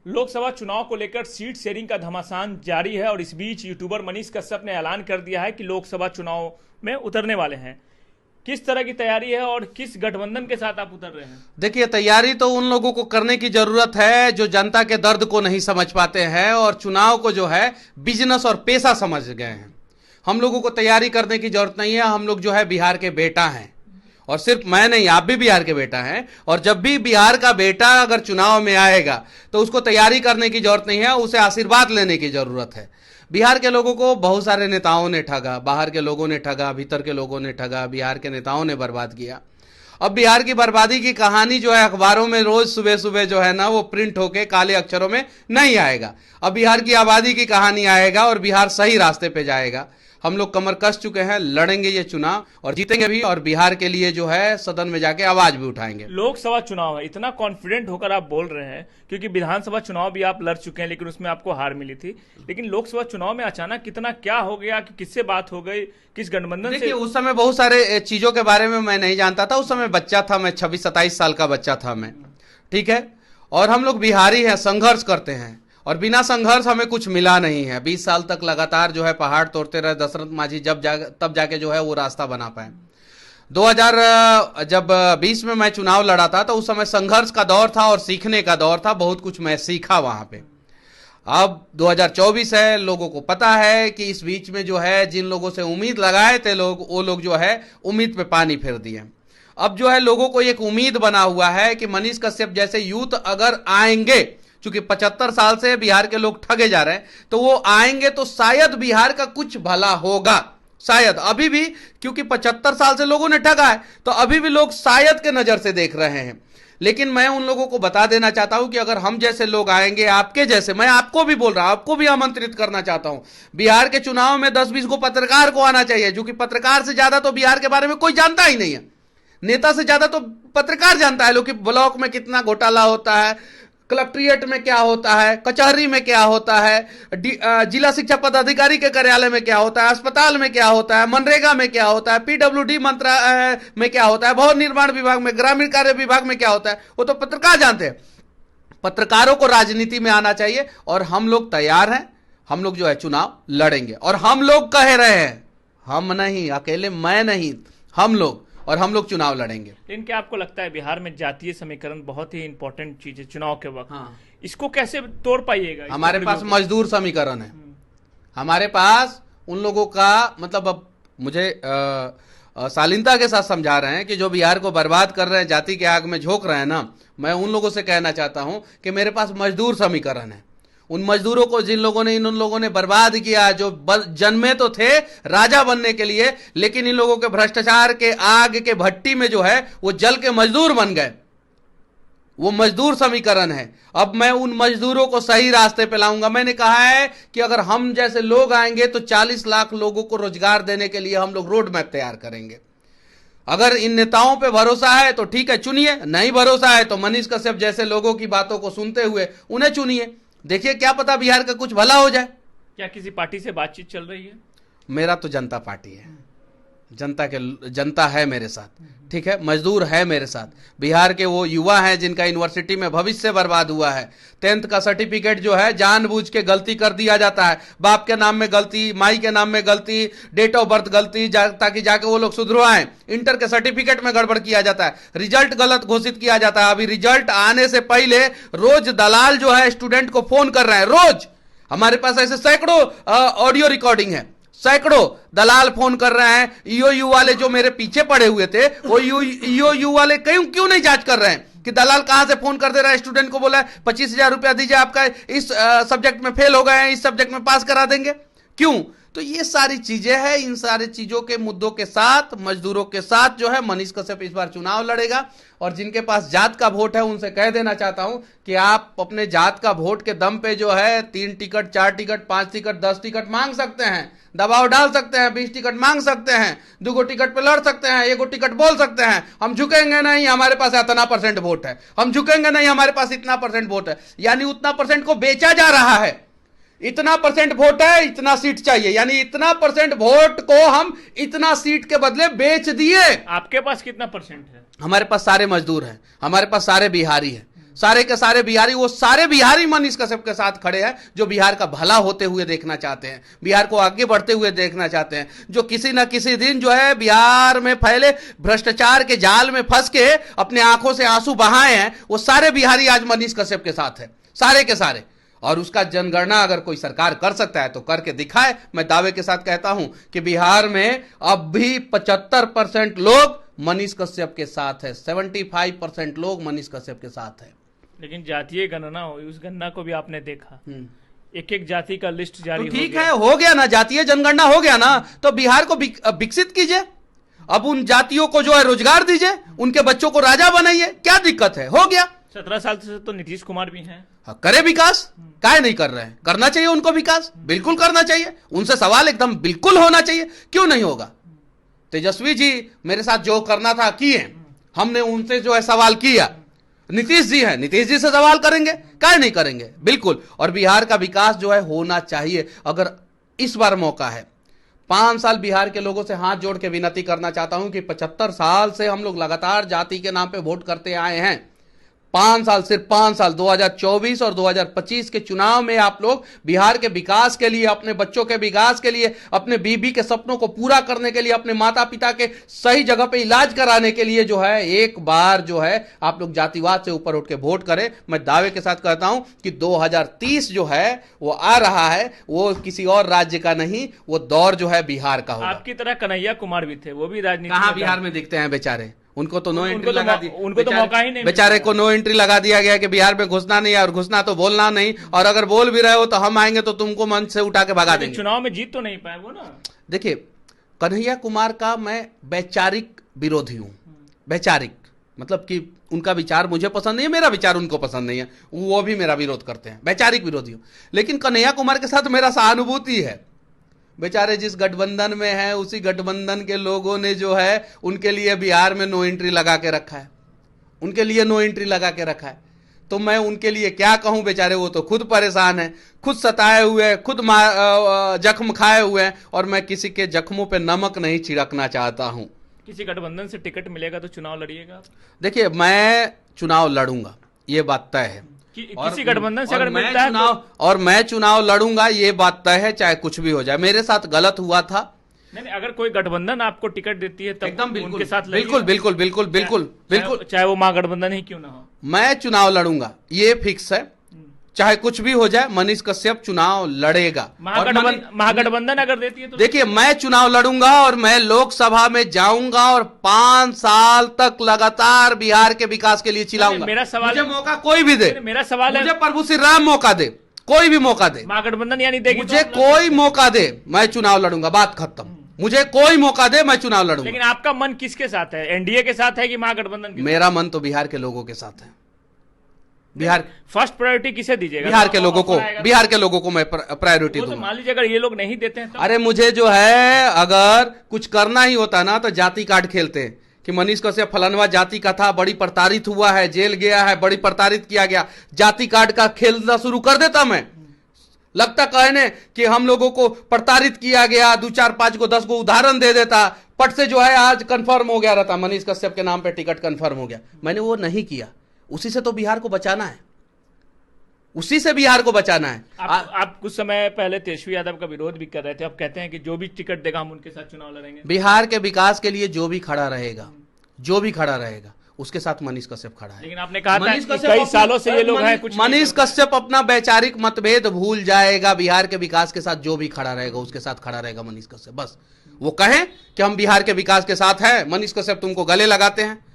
लोकसभा चुनाव को लेकर सीट शेयरिंग का घमासान जारी है और इस बीच यूट्यूबर मनीष कश्यप ने ऐलान कर दिया है कि लोकसभा चुनाव में उतरने वाले हैं। किस तरह की तैयारी है और किस गठबंधन के साथ आप उतर रहे हैं? देखिए, तैयारी तो उन लोगों को करने की जरूरत है जो जनता के दर्द को नहीं समझ पाते हैं और चुनाव को जो है बिजनेस और पेशा समझ गए हैं। हम लोगों को तैयारी करने की जरूरत नहीं है। हम लोग जो है बिहार के बेटा हैं और सिर्फ मैं नहीं, आप भी बिहार के बेटा हैं। और जब भी बिहार का बेटा अगर चुनाव में आएगा तो उसको तैयारी करने की जरूरत नहीं है, उसे आशीर्वाद लेने की जरूरत है। बिहार के लोगों को बहुत सारे नेताओं ने ठगा, बाहर के लोगों ने ठगा, भीतर के लोगों ने ठगा, बिहार के नेताओं ने बर्बाद किया। अब बिहार की बर्बादी की कहानी जो है अखबारों में रोज सुबह सुबह जो है ना वो प्रिंट होके काले अक्षरों में नहीं आएगा। अब बिहार की आबादी की कहानी आएगा और बिहार सही रास्ते पे जाएगा। हम लोग कमर कस चुके हैं, लड़ेंगे ये चुनाव और जीतेंगे भी और बिहार के लिए जो है सदन में जाके आवाज भी उठाएंगे। लोकसभा चुनाव है, इतना कॉन्फिडेंट होकर आप बोल रहे हैं क्योंकि विधानसभा चुनाव भी आप लड़ चुके हैं लेकिन उसमें आपको हार मिली थी। लेकिन लोकसभा चुनाव में अचानक कितना क्या हो गया कि किससे बात हो गई, किस गठबंधन से? देखिए, उस समय बहुत सारे चीजों के बारे में मैं नहीं जानता था। उस समय बच्चा था, मैं 26-27 साल का बच्चा था मैं, ठीक है। और हम लोग बिहारी हैं, संघर्ष करते हैं और बिना संघर्ष हमें कुछ मिला नहीं है। 20 साल तक लगातार जो है पहाड़ तोड़ते रहे दशरथ मांझी, तब जाके जो है वो रास्ता बना पाए। 2020 में मैं चुनाव लड़ा था तो उस समय संघर्ष का दौर था और सीखने का दौर था। बहुत कुछ मैं सीखा वहां पे। अब 2024 है, लोगों को पता है कि इस बीच में जो है जिन लोगों से उम्मीद लगाए थे लोग, वो लोग जो है उम्मीद पे पानी फेर दिए। अब जो है लोगों को एक उम्मीद बना हुआ है कि मनीष कश्यप जैसे यूथ अगर आएंगे, क्योंकि 75 साल से बिहार के लोग ठगे जा रहे हैं, तो वो आएंगे तो शायद बिहार का कुछ भला होगा। शायद अभी भी, क्योंकि 75 साल से लोगों ने ठगा है तो अभी भी लोग शायद के नजर से देख रहे हैं। लेकिन मैं उन लोगों को बता देना चाहता हूं कि अगर हम जैसे लोग आएंगे, आपके जैसे, मैं आपको भी बोल रहा हूं, आपको भी आमंत्रित करना चाहता हूं। बिहार के चुनाव में 10-20 को पत्रकार को आना चाहिए, जो कि पत्रकार से ज्यादा तो बिहार के बारे में कोई जानता ही नहीं है। नेता से ज्यादा तो पत्रकार जानता है लोग कि ब्लॉक में कितना घोटाला होता है, कलेक्ट्रेट में क्या होता है, कचहरी में क्या होता है, जिला शिक्षा पदाधिकारी के कार्यालय में क्या होता है, अस्पताल में क्या होता है, मनरेगा में क्या होता है, पीडब्ल्यूडी मंत्रालय में क्या होता है, भवन निर्माण विभाग में, ग्रामीण कार्य विभाग में क्या होता है, वो तो पत्रकार जानते हैं। पत्रकारों को राजनीति में आना चाहिए और हम लोग तैयार हैं। हम लोग जो है चुनाव लड़ेंगे और हम लोग कह रहे हैं, हम नहीं अकेले, मैं नहीं, हम लोग, और हम लोग चुनाव लड़ेंगे। लेकिन क्या आपको लगता है बिहार में जातीय समीकरण बहुत ही इंपॉर्टेंट चीज है चुनाव के वक्त? हाँ। इसको कैसे तोड़ पाइएगा? हमारे पास मजदूर समीकरण है। हमारे पास उन लोगों का मतलब, अब मुझे शालीनता के साथ समझा रहे हैं कि जो बिहार को बर्बाद कर रहे हैं, जाति के आग में झोंक रहे हैं ना, मैं उन लोगों से कहना चाहता हूं कि मेरे पास मजदूर समीकरण है। उन मजदूरों को जिन लोगों ने, इन लोगों ने बर्बाद किया, जो जन्मे तो थे राजा बनने के लिए, लेकिन इन लोगों के भ्रष्टाचार के आग के भट्टी में जो है वो जल के मजदूर बन गए। वो मजदूर समीकरण है। अब मैं उन मजदूरों को सही रास्ते पे लाऊंगा। मैंने कहा है कि अगर हम जैसे लोग आएंगे तो 40 लाख लोगों को रोजगार देने के लिए हम लोग रोड मैप तैयार करेंगे। अगर इन नेताओं पे भरोसा है तो ठीक है, चुनिए। नहीं भरोसा है तो मनीष कश्यप जैसे लोगों की बातों को सुनते हुए उन्हें चुनिए। देखिए, क्या पता बिहार का कुछ भला हो जाए। क्या किसी पार्टी से बातचीत चल रही है? मेरा तो जनता पार्टी है। जनता है मेरे साथ, ठीक है। मजदूर है मेरे साथ। बिहार के वो युवा हैं जिनका यूनिवर्सिटी में भविष्य बर्बाद हुआ है। 10th का सर्टिफिकेट जो है जानबूझ के गलती कर दिया जाता है। बाप के नाम में गलती, माई के नाम में गलती, डेट ऑफ बर्थ गलती, ताकि जाके वो लोग सुधरवाएं। इंटर के सर्टिफिकेट में गड़बड़ किया जाता है, रिजल्ट गलत घोषित किया जाता है। अभी रिजल्ट आने से पहले रोज दलाल जो है स्टूडेंट को फोन कर रहे हैं। रोज हमारे पास ऐसे सैकड़ों ऑडियो रिकॉर्डिंग है। सैकड़ों दलाल फोन कर रहे हैं। ईओयू वाले जो मेरे पीछे पड़े हुए थे, वो ईओयू वाले क्यों नहीं जांच कर रहे हैं कि दलाल कहां से फोन कर दे रहा है, स्टूडेंट को बोला है 25,000 रुपया दीजिए, आपका इस सब्जेक्ट में फेल हो गए हैं, इस सब्जेक्ट में पास करा देंगे। क्यों? तो ये सारी चीजें हैं। इन सारी चीजों के मुद्दों के साथ, मजदूरों के साथ जो है मनीष कश्यप इस बार चुनाव लड़ेगा। और जिनके पास जात का वोट है उनसे कह देना चाहता हूं कि आप अपने जात का वोट के दम पे जो है 3 टिकट, 4 टिकट, 5 टिकट, 10 टिकट मांग सकते हैं, दबाव डाल सकते हैं, 20 टिकट मांग सकते हैं, 2 टिकट पे लड़ सकते हैं, 1 टिकट बोल सकते हैं। हम झुकेंगे नहीं, हमारे पास इतना % वोट है। हम झुकेंगे नहीं, हमारे पास इतना % वोट है। यानी उतना % को बेचा जा रहा है। इतना % वोट है, इतना सीट चाहिए, यानी इतना % वोट को हम इतना सीट के बदले बेच दिए। आपके पास कितना % है? हमारे पास सारे मजदूर हैं, हमारे पास सारे बिहारी हैं, सारे के सारे बिहारी, वो सारे बिहारी मनीष कश्यप के साथ खड़े हैं जो बिहार का भला होते हुए देखना चाहते हैं, बिहार को आगे बढ़ते हुए देखना चाहते हैं, जो किसी ना किसी दिन जो है बिहार में फैले भ्रष्टाचार के जाल में फंस के अपने आंखों से आंसू बहाए हैं, वो सारे बिहारी आज मनीष कश्यप के साथ है, सारे के सारे। और उसका जनगणना अगर कोई सरकार कर सकता है तो करके दिखाए। मैं दावे के साथ कहता हूं कि बिहार में अब भी 75% लोग मनीष कश्यप के साथ है, 75% लोग मनीष कश्यप के साथ है। लेकिन जातीय गणना हुई, उस गणना को भी आपने देखा, एक एक जाति का लिस्ट जारी तो ठीक है, हो गया ना, जातीय जनगणना हो गया ना, तो बिहार को विकसित कीजिए। अब उन जातियों को जो है रोजगार दीजिए, उनके बच्चों को राजा बनाइए, क्या दिक्कत है, हो गया। 17 साल से तो नीतीश कुमार भी हैं। करे विकास, काहे नहीं कर रहे हैं, करना चाहिए उनको विकास, बिल्कुल करना चाहिए, उनसे सवाल एकदम बिल्कुल होना चाहिए, क्यों नहीं होगा। तेजस्वी जी मेरे साथ जो करना था किए, हमने उनसे जो है सवाल किया। नीतीश जी हैं, नीतीश जी से सवाल करेंगे, काहे नहीं करेंगे, बिल्कुल। और बिहार का विकास जो है होना चाहिए। अगर इस बार मौका है, 5 साल बिहार के लोगों से हाथ जोड़ के विनती करना चाहता हूं कि 75 साल से हम लोग लगातार जाति के नाम पे वोट करते आए हैं। 5 साल, सिर्फ 5 साल, 2024 और 2025 के चुनाव में आप लोग बिहार के विकास के लिए, अपने बच्चों के विकास के लिए, अपने बीबी के सपनों को पूरा करने के लिए, अपने माता पिता के सही जगह पे इलाज कराने के लिए जो है एक बार जो है आप लोग जातिवाद से ऊपर उठ के वोट करें। मैं दावे के साथ कहता हूं कि 2030 जो है वो आ रहा है, वो किसी और राज्य का नहीं, वो दौर जो है बिहार का होगा। आपकी तरह कन्हैया कुमार भी थे, वो भी राजनीति कहां बिहार में दिखते हैं बेचारे, उनको तो नो एंट्री लगा दी, उनको तो मौका ही नहीं, बेचारे को नो एंट्री लगा दिया गया कि बिहार में घुसना नहीं है, और घुसना तो बोलना नहीं, और अगर बोल भी रहे हो तो हम आएंगे तो तुमको मंच से उठा के भगा देंगे। चुनाव में जीत तो नहीं पाए वो ना। देखिए, कन्हैया कुमार का मैं वैचारिक विरोधी हूं। वैचारिक मतलब कि उनका विचार मुझे पसंद नहीं है, मेरा विचार उनको पसंद नहीं है, वो भी मेरा विरोध करते हैं, वैचारिक विरोधी हूं। लेकिन कन्हैया कुमार के साथ मेरा सहानुभूति है। बेचारे जिस गठबंधन में हैं, उसी गठबंधन के लोगों ने जो है उनके लिए बिहार में नो एंट्री लगा के रखा है, उनके लिए नो एंट्री लगा के रखा है। तो मैं उनके लिए क्या कहूं, बेचारे वो तो खुद परेशान है, खुद सताए हुए हैं, खुद जख्म खाए हुए हैं, और मैं किसी के जख्मों पे नमक नहीं छिड़कना चाहता हूं। किसी गठबंधन से टिकट मिलेगा तो चुनाव लड़िएगा? देखिए, मैं चुनाव लड़ूंगा, ये बात तय है। किसी गठबंधन से अगर मिलता है और मैं चुनाव लड़ूंगा, ये बात तय है, चाहे कुछ भी हो जाए। मेरे साथ गलत हुआ था। नहीं, अगर कोई गठबंधन आपको टिकट देती है तब एकदम बिल्कुल, उनके साथ बिल्कुल बिल्कुल बिल्कुल बिल्कुल बिल्कुल, चाहे वो महागठबंधन ही क्यों ना हो, मैं चुनाव लड़ूंगा, ये फिक्स है। चाहे कुछ भी हो जाए, मनीष कश्यप चुनाव लड़ेगा। महागठबंधन अगर देती है तो देखिए, मैं चुनाव लड़ूंगा और मैं लोकसभा में जाऊंगा और 5 साल तक लगातार बिहार के विकास के लिए चिल्लाऊंगा। मेरा सवाल, मुझे मौका कोई भी दे, मेरा सवाल है, मुझे प्रभु श्री राम मौका दे, कोई भी मौका दे, महागठबंधन यानी देगी, मुझे कोई मौका दे, मैं चुनाव लड़ूंगा, बात खत्म। मुझे कोई मौका दे, मैं चुनाव लड़ूंगा। लेकिन आपका मन किसके साथ है, एनडीए के साथ है कि महागठबंधन? मेरा मन तो बिहार के लोगों के साथ है। बिहार फर्स्ट प्रायोरिटी किसे दीजिएगा? बिहार के लोगों को, बिहार के लोगों को मैं प्रायोरिटी दूंगा। मान लीजिए अगर ये लोग नहीं देते हैं तो? अरे मुझे जो है, अगर कुछ करना ही होता ना तो जाति कार्ड खेलते हैं कि मनीष कश्यप फलानवा जाति का था, बड़ी प्रताड़ित हुआ है, जेल गया है, बड़ी प्रताड़ित किया गया, जाति कार्ड का खेलना शुरू कर देता मैं। लगता कहने कि हम लोगों को प्रताड़ित किया गया, 2 4 5 को 10 को उदाहरण दे देता, पट से जो है आज कंफर्म हो गया रहता, मनीष कश्यप के नाम पे टिकट कंफर्म हो गया। मैंने वो नहीं किया। उसी से तो बिहार को बचाना है, उसी से बिहार को बचाना है। आप कुछ समय पहले तेजस्वी यादव का विरोध भी कर रहे थे, अब कहते हैं कि जो भी टिकट देगा हम उनके साथ चुनाव लड़ेंगे। बिहार के विकास के लिए जो भी खड़ा रहेगा, जो भी खड़ा रहेगा, उसके साथ मनीष कश्यप खड़ा है। लेकिन आपने कहा था कई सालों से ये लोग हैं, कुछ मनीष कश्यप अपना वैचारिक मतभेद भूल जाएगा, बिहार के विकास के साथ जो भी खड़ा रहेगा उसके साथ खड़ा रहेगा मनीष कश्यप। बस वो कहें कि हम बिहार के विकास के साथ हैं, मनीष कश्यप तुमको गले लगाते हैं,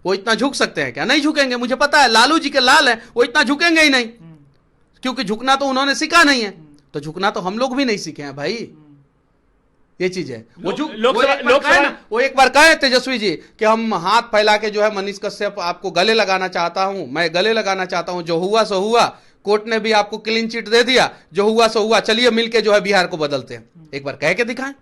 वो इतना झुक सकते हैं क्या? नहीं झुकेंगे। मुझे पता है लालू जी के लाल है, वो इतना झुकेंगे ही नहीं, क्योंकि झुकना तो उन्होंने सीखा नहीं है, तो झुकना तो हम लोग भी नहीं सीखे हैं भाई। ये चीज है। वो एक बार कहे तेजस्वी जी कि हम हाथ फैला के जो है मनीष कश्यप आपको गले लगाना चाहता हूं, मैं गले लगाना चाहता हूं, जो हुआ सो हुआ, कोर्ट ने भी आपको क्लीन चिट दे दिया, जो हुआ सो हुआ, चलिए मिलके जो है बिहार को बदलते हैं। एक बार कह के दिखाएं।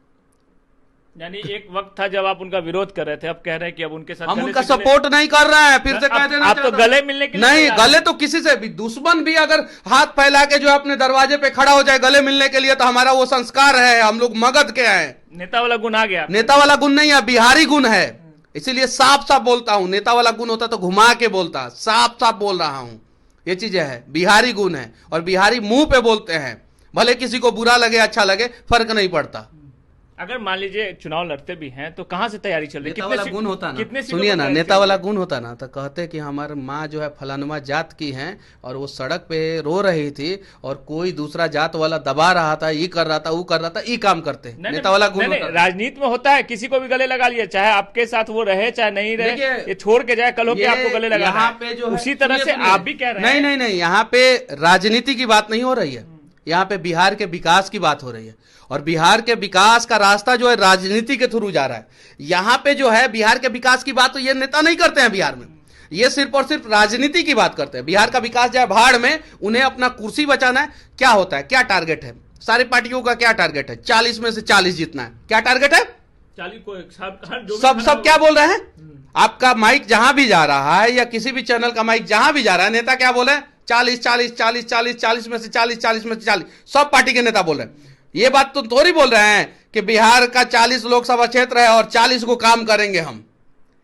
यानी एक वक्त था जब आप उनका विरोध कर रहे थे, अब कह रहे हैं कि अब उनके साथ हम उनका सपोर्ट नहीं कर रहे हैं। फिर से कह देना, आप तो गले मिलने के लिए नहीं, गले तो किसी से भी, दुश्मन भी अगर हाथ फैला के जो है अपने दरवाजे पे खड़ा हो जाए गले मिलने के लिए, तो हमारा वो संस्कार है, हम लोग मगध के हैं। नेता वाला गुण आ गया। नेता वाला गुण नहीं है, बिहारी गुण है, इसीलिए साफ साफ बोलता हूं। नेता वाला गुण होता तो घुमा के बोलता, साफ साफ बोल रहा हूं। ये चीजें है, बिहारी गुण है, और बिहारी मुंह पे बोलते हैं, भले किसी को बुरा लगे अच्छा लगे फर्क नहीं पड़ता। अगर मान लीजिए चुनाव लड़ते भी हैं तो कहाँ से तैयारी चल रही है? नेता वाला गुण होता ना, कितने सीटों सुनिए पर ना, तैयारी नेता चल वाला रही गुण होता ना तो कहते कि हमारे माँ जो है फलानुमा जात की हैं और वो सड़क पे रो रही थी और कोई दूसरा जात वाला दबा रहा था, ये कर रहा था, वो कर रहा था, ये काम करते। है? नेता वाला गुण नहीं, होता। राजनीति में होता है, किसी को भी गले लगा लिया, चाहे आपके साथ वो रहे चाहे नहीं रहे, देखिए, ये छोड़ के जाए कल हो के ये आपको गले लगा यहाँ पे जो है, उसी तरह से सुनिए, आप भी कह रहे हैं। नहीं, यहाँ पे राजनीति की बात नहीं हो रही है, यहाँ पे बिहार के विकास की बात हो रही है, और बिहार के विकास का रास्ता जो है राजनीति के थ्रू जा रहा है। यहाँ पे जो है बिहार के विकास की बात तो ये नेता नहीं करते हैं बिहार में, ये सिर्फ और सिर्फ राजनीति की बात करते हैं। बिहार का विकास जाए भाड़ में, उन्हें अपना कुर्सी बचाना है। क्या होता है, क्या टारगेट है, सारी पार्टियों का क्या टारगेट है? 40 में से 40 जीतना है, क्या टारगेट है? 40 को सब क्या बोल रहे हैं? आपका माइक जहां भी जा रहा है या किसी भी चैनल का माइक जहां भी जा रहा है, नेता क्या बोल रहे हैं? 40 में से 40 में से 40, सब पार्टी के नेता बोल रहे हैं। ये बात तो थोड़ी बोल रहे हैं कि बिहार का 40 लोकसभा क्षेत्र है और 40 को काम करेंगे हम।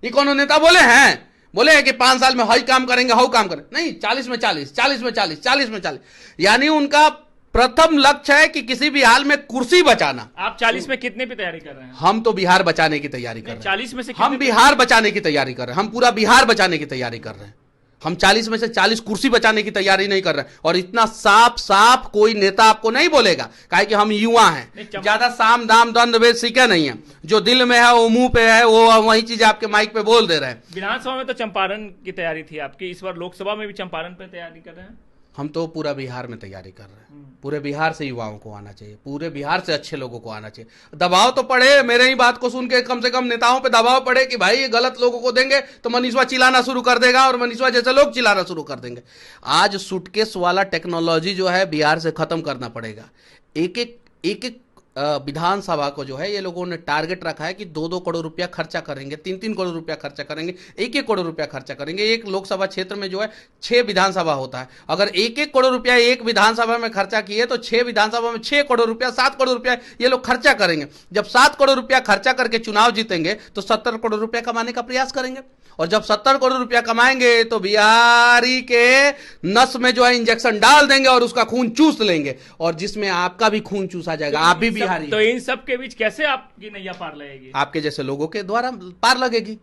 ये कौन नेता बोले हैं? बोले हैं कि 5 साल में हई काम करेंगे, हऊ काम करेंगे? नहीं, 40 में 40, 40 में 40, 40 में 40, यानी उनका प्रथम लक्ष्य है कि किसी भी हाल में कुर्सी बचाना। आप 40 में कितने पे तैयारी कर रहे हैं? हम तो बिहार बचाने की तैयारी कर रहे हैं। 40 में से हम बिहार बचाने की तैयारी कर रहे हैं, हम पूरा बिहार बचाने की तैयारी कर रहे हैं। हम 40 में से 40 कुर्सी बचाने की तैयारी नहीं कर रहे हैं। और इतना साफ साफ कोई नेता आपको नहीं बोलेगा, काहे कि हम युवा हैं, ज्यादा साम दाम दंड भेद सीखे नहीं है। जो दिल में है वो मुंह पे है, वो वही चीज आपके माइक पे बोल दे रहे हैं। विधानसभा में तो चंपारण की तैयारी थी आपकी, इस बार लोकसभा में भी चंपारण पे तैयारी कर रहे हैं? हम तो पूरा बिहार में तैयारी कर रहे हैं। पूरे बिहार से युवाओं को आना चाहिए, पूरे बिहार से अच्छे लोगों को आना चाहिए। दबाव तो पड़े, मेरे ही बात को सुन के कम से कम नेताओं पे दबाव पड़े कि भाई ये गलत लोगों को देंगे तो मनीषवा चिल्लाना शुरू कर देगा और मनीषवा जैसे लोग चिल्लाना शुरू कर देंगे। आज सूटकेस वाला टेक्नोलॉजी जो है बिहार से खत्म करना पड़ेगा। एक एक विधानसभा को जो है ये लोगों ने टारगेट रखा है कि 2-2 करोड़ रुपया खर्चा करेंगे, 3-3 करोड़ रुपया खर्चा करेंगे, 1-1 करोड़ रुपया खर्चा करेंगे। एक लोकसभा क्षेत्र में जो है 6 विधानसभा होता है। अगर 1-1 करोड़ रुपया एक विधानसभा में खर्चा किए तो 6 विधानसभा में 6 करोड़ रुपया, 7 करोड़ रुपया ये लोग खर्चा करेंगे। जब 7 करोड़ रुपया खर्चा करके चुनाव जीतेंगे तो 70 करोड़ रुपया कमाने का प्रयास करेंगे। और जब 70 करोड़ रुपया कमाएंगे तो बिहारी के नस में जो है इंजेक्शन डाल देंगे और उसका खून चूस लेंगे, और जिसमें आपका भी खून चूसा जाएगा। आप भी बिहारी। तो इन सब के बीच कैसे आपकी नैया पार लगेगी? आपके जैसे लोगों के द्वारा पार लगेगी।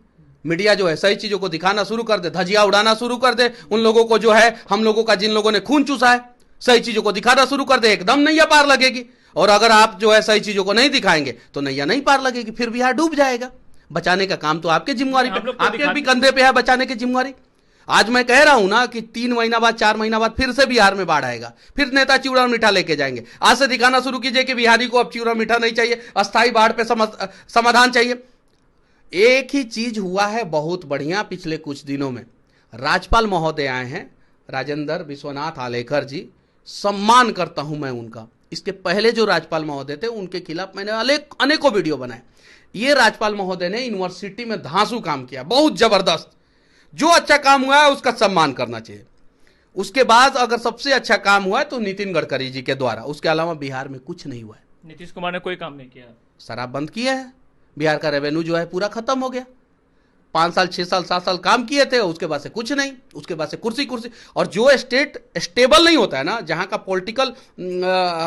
मीडिया जो है सही चीजों को दिखाना शुरू कर दे, धजिया उड़ाना शुरू कर दे उन लोगों को जो है, हम लोगों का जिन लोगों ने खून चूसा है, सही चीजों को दिखाना शुरू कर दे, एकदम नैया पार लगेगी। और अगर आप जो है सही चीजों को नहीं दिखाएंगे तो नैया नहीं पार लगेगी, फिर बिहार डूब जाएगा। बचाने का काम तो आपके जिम्मेवारी पे, आपके भी कंधे पे है बचाने की जिम्मेवारी। आज मैं कह रहा हूं ना कि 3 महीना बाद, 4 महीना बाद फिर से बिहार में बाढ़ आएगा, फिर नेता चिवड़ा मीठा लेके जाएंगे। आज से दिखाना शुरू कीजिए कि बिहारी को अब चिवड़ा मीठा नहीं चाहिए, अस्थायी बाढ़ पे समाधान चाहिए। एक ही चीज हुआ है बहुत बढ़िया पिछले कुछ दिनों में। राज्यपाल महोदय आए हैं, राजेंद्र विश्वनाथ आलेकर जी, सम्मान करता हूं मैं उनका। इसके पहले जो राज्यपाल महोदय थे उनके खिलाफ मैंने अनेकों वीडियो बनाए। ये राज्यपाल महोदय ने यूनिवर्सिटी में धांसू काम किया, बहुत जबरदस्त। जो अच्छा काम हुआ है उसका सम्मान करना चाहिए। उसके बाद अगर सबसे अच्छा काम हुआ है तो नितिन गडकरी जी के द्वारा, उसके अलावा बिहार में कुछ नहीं हुआ है। नीतीश कुमार ने कोई काम नहीं किया, शराब बंद किया है, बिहार का रेवेन्यू जो है पूरा खत्म हो गया। 5 साल 6 साल 7 साल काम किए थे, उसके बाद से कुछ नहीं, उसके बाद से कुर्सी कुर्सी। और जो स्टेट स्टेबल नहीं होता है ना, जहां का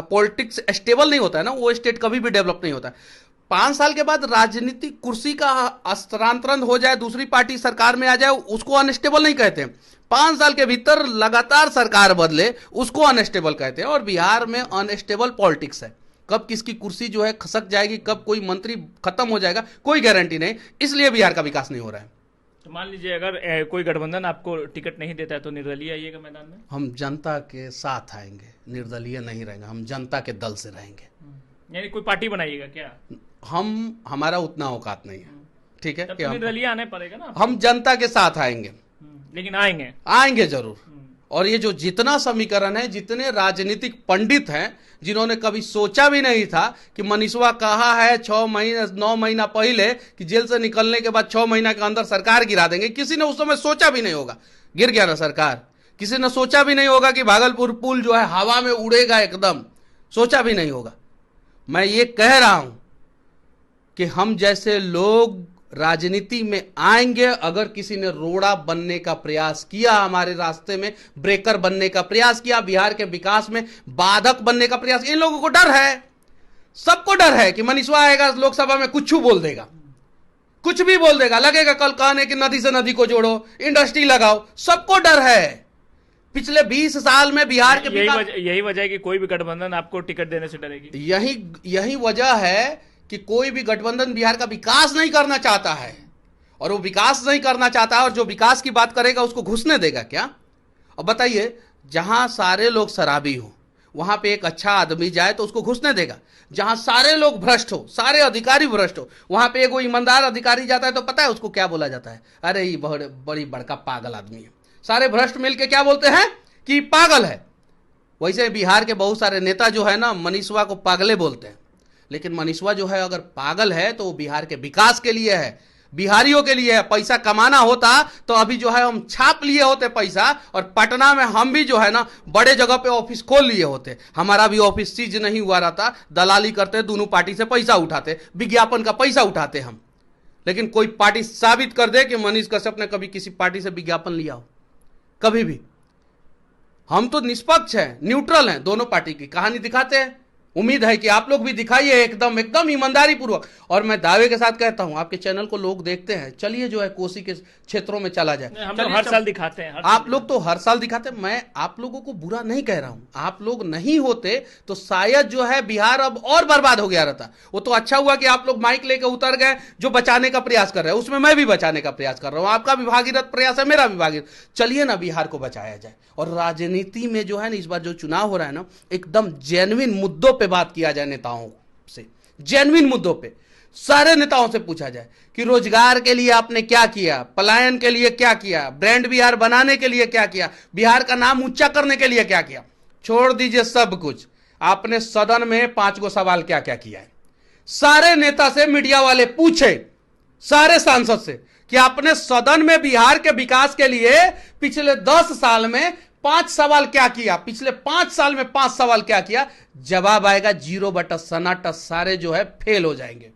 पॉलिटिक्स स्टेबल नहीं होता है ना, वो स्टेट कभी भी डेवलप नहीं होता है। 5 साल के बाद राजनीतिक कुर्सी का हस्तांतरण हो जाए, दूसरी पार्टी सरकार में आ जाए, उसको अनस्टेबल नहीं कहते। 5 साल के भीतर लगातार सरकार बदले, उसको अनस्टेबल कहते हैं। और बिहार में अनस्टेबल पॉलिटिक्स है, कब किसकी कुर्सी जो है खसक जाएगी, कब कोई मंत्री खत्म हो जाएगा, कोई गारंटी नहीं। इसलिए बिहार का विकास नहीं हो रहा है। तो मान लीजिए अगर कोई गठबंधन आपको टिकट नहीं देता है तो निर्दलीय आइएगा मैदान में? हम जनता के साथ आएंगे, निर्दलीय नहीं रहेंगे, हम जनता के दल से रहेंगे। यानी कोई पार्टी बनाइएगा क्या? हमारा उतना औकात नहीं है, ठीक है, कि निर्दलीय आने पड़ेगा ना। हम जनता के साथ आएंगे, लेकिन आएंगे जरूर। और ये जो जितना समीकरण है, जितने राजनीतिक पंडित हैं जिन्होंने कभी सोचा भी नहीं था कि मनीषवा कहा है 9 महीना पहले कि जेल से निकलने के बाद 6 महीना के अंदर सरकार गिरा देंगे, किसी ने उस समय सोचा भी नहीं होगा। गिर गया ना सरकार। किसी ने सोचा भी नहीं होगा कि भागलपुर पुल जो है हवा में उड़ेगा, एकदम सोचा भी नहीं होगा। मैं ये कह रहा हूं कि हम जैसे लोग राजनीति में आएंगे अगर किसी ने रोड़ा बनने का प्रयास किया, हमारे रास्ते में ब्रेकर बनने का प्रयास किया, बिहार के विकास में बाधक बनने का प्रयास, इन लोगों को डर है, सबको डर है कि मनीषवा आएगा लोकसभा में कुछ बोल देगा, कुछ भी बोल देगा, लगेगा कल कहने कि नदी से नदी को जोड़ो, इंडस्ट्री लगाओ, सबको डर है। पिछले 20 साल में बिहार के यही वजह है कि कोई भी गठबंधन आपको टिकट देने से डरेगी। यही वजह है कि कोई भी गठबंधन बिहार का विकास नहीं करना चाहता है, और वो विकास नहीं करना चाहता है, और जो विकास की बात करेगा उसको घुसने देगा क्या? अब बताइए, जहां सारे लोग शराबी हो वहां पे एक अच्छा आदमी जाए तो उसको घुसने देगा? जहां सारे लोग भ्रष्ट हो, सारे अधिकारी भ्रष्ट हो, वहां पे एक वो ईमानदार अधिकारी जाता है तो पता है उसको क्या बोला जाता है? अरे ये बड़ी बड़का पागल आदमी है। सारे भ्रष्ट मिलके क्या बोलते हैं कि पागल है। वैसे बिहार के बहुत सारे नेता जो है ना, मनीषवा को पागले बोलते हैं, लेकिन मनीषवा जो है अगर पागल है तो वो बिहार के विकास के लिए है, बिहारियों के लिए है। पैसा कमाना होता तो अभी जो है हम छाप लिए होते पैसा, और पटना में हम भी जो है ना बड़े जगह पे ऑफिस खोल लिए होते, हमारा भी ऑफिस सीज नहीं हुआ रहता, दलाली करते, दोनों पार्टी से पैसा उठाते, विज्ञापन का पैसा उठाते हम। लेकिन कोई पार्टी साबित कर दे कि मनीष कश्यप ने कभी किसी पार्टी से विज्ञापन लिया हो, कभी भी। हम तो निष्पक्ष हैं, न्यूट्रल हैं, दोनों पार्टी की कहानी दिखाते हैं। उम्मीद है कि आप लोग भी दिखाइए एकदम ईमानदारी पूर्वक। और मैं दावे के साथ कहता हूं, आपके चैनल को लोग देखते हैं, चलिए जो है कोसी के क्षेत्रों में चला जाए। हम लोग हर साल दिखाते हैं, आप लोग तो हर साल दिखाते हैं, मैं आप लोगों को बुरा नहीं कह रहा हूं। आप लोग नहीं होते तो शायद जो है बिहार अब और बर्बाद हो गया रहता। वो तो अच्छा हुआ कि आप लोग माइक लेकर उतर गए, जो बचाने का प्रयास कर रहे हैं उसमें मैं भी बचाने का प्रयास कर रहा हूं। आपका भी भागीरथ प्रयास है, मेरा भी भागीरथ। चलिए ना बिहार को बचाया जाए। और राजनीति में जो है ना, इस बार जो चुनाव हो रहा है ना, एकदम जेन्युइन मुद्दों पे बात किया जाए, नेताओं से जेन्युइन मुद्दों पे सारे नेताओं से पूछा जाए कि रोजगार के लिए आपने क्या किया, पलायन के लिए क्या किया, ब्रांड बिहार बनाने के लिए क्या किया, बिहार का नाम ऊंचा करने के लिए क्या किया। छोड़ दीजिए सब कुछ, आपने सदन में 5 गो सवाल क्या क्या किया है। सारे नेता से मीडिया वाले पूछे, सारे सांसद से, कि आपने सदन में बिहार के विकास के लिए पिछले 10 साल में 5 सवाल क्या किया, पिछले 5 साल में 5 सवाल क्या किया। जवाब आएगा 0 बटा सन्नाटा, सारे जो है फेल हो जाएंगे।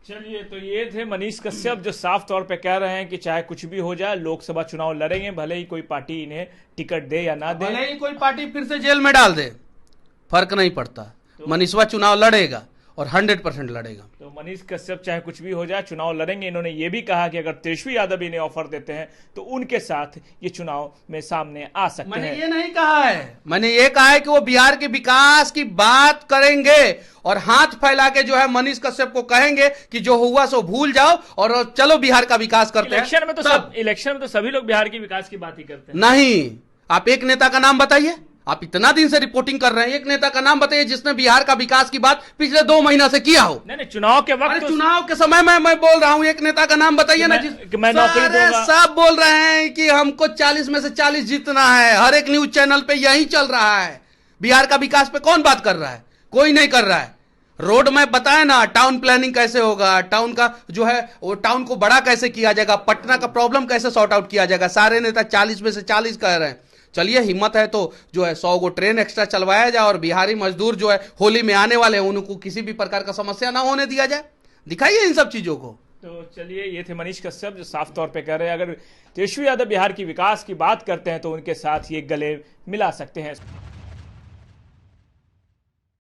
चलिए, तो ये थे मनीष कश्यप, जो साफ तौर पे कह रहे हैं कि चाहे कुछ भी हो जाए लोकसभा चुनाव लड़ेंगे, भले ही कोई पार्टी इन्हें टिकट दे या ना दे, भले ही कोई पार्टी फिर से जेल में डाल दे, फर्क नहीं पड़ता। मनीषवा चुनाव लड़ेगा और 100% लड़ेगा। तो मनीष कश्यप चाहे कुछ भी हो जाए चुनाव लड़ेंगे। इन्होंने ये भी कहा कि अगर तेजस्वी यादव इन्हें ऑफर देते हैं तो उनके साथ ये चुनाव में सामने आ सकते हैं। मैंने ये नहीं कहा है, मैंने ये कहा है कि वो बिहार के विकास की बात करेंगे और हाथ फैला के जो है मनीष कश्यप को कहेंगे कि जो हुआ सो भूल जाओ और चलो बिहार का विकास करते हैं। इलेक्शन में तो सभी लोग बिहार के विकास की बात ही करते हैं। नहीं, आप एक नेता का नाम बताइए। आप इतना दिन से रिपोर्टिंग कर रहे हैं, एक नेता का नाम बताइए जिसने बिहार का विकास की बात पिछले 2 महीना से किया हो। नहीं, चुनाव के वक्त, चुनाव के समय में मैं बोल रहा हूं, एक नेता का नाम बताइए ना मैं नौकरी दूंगा। सब बोल रहे हैं कि हमको 40 में से 40 जीतना है। हर एक न्यूज चैनल पे यही चल रहा है। बिहार का विकास पे कौन बात कर रहा है? कोई नहीं कर रहा है। रोड मैप बताए ना, टाउन प्लानिंग कैसे होगा, टाउन का जो है वो टाउन को बड़ा कैसे किया जाएगा, पटना का प्रॉब्लम कैसे सॉर्ट आउट किया जाएगा। सारे नेता 40 में से 40 कह रहे हैं। चलिए, हिम्मत है तो जो है 100 गो ट्रेन एक्स्ट्रा चलवाया जाए और बिहारी मजदूर जो है होली में आने वाले हैं उनको किसी भी प्रकार का समस्या ना होने दिया जाए। दिखाइए इन सब चीजों को। तो चलिए, ये थे मनीष कश्यप जो साफ तौर पे कह रहे हैं अगर तेजस्वी यादव बिहार की विकास की बात करते हैं तो उनके साथ ये गले मिला सकते हैं।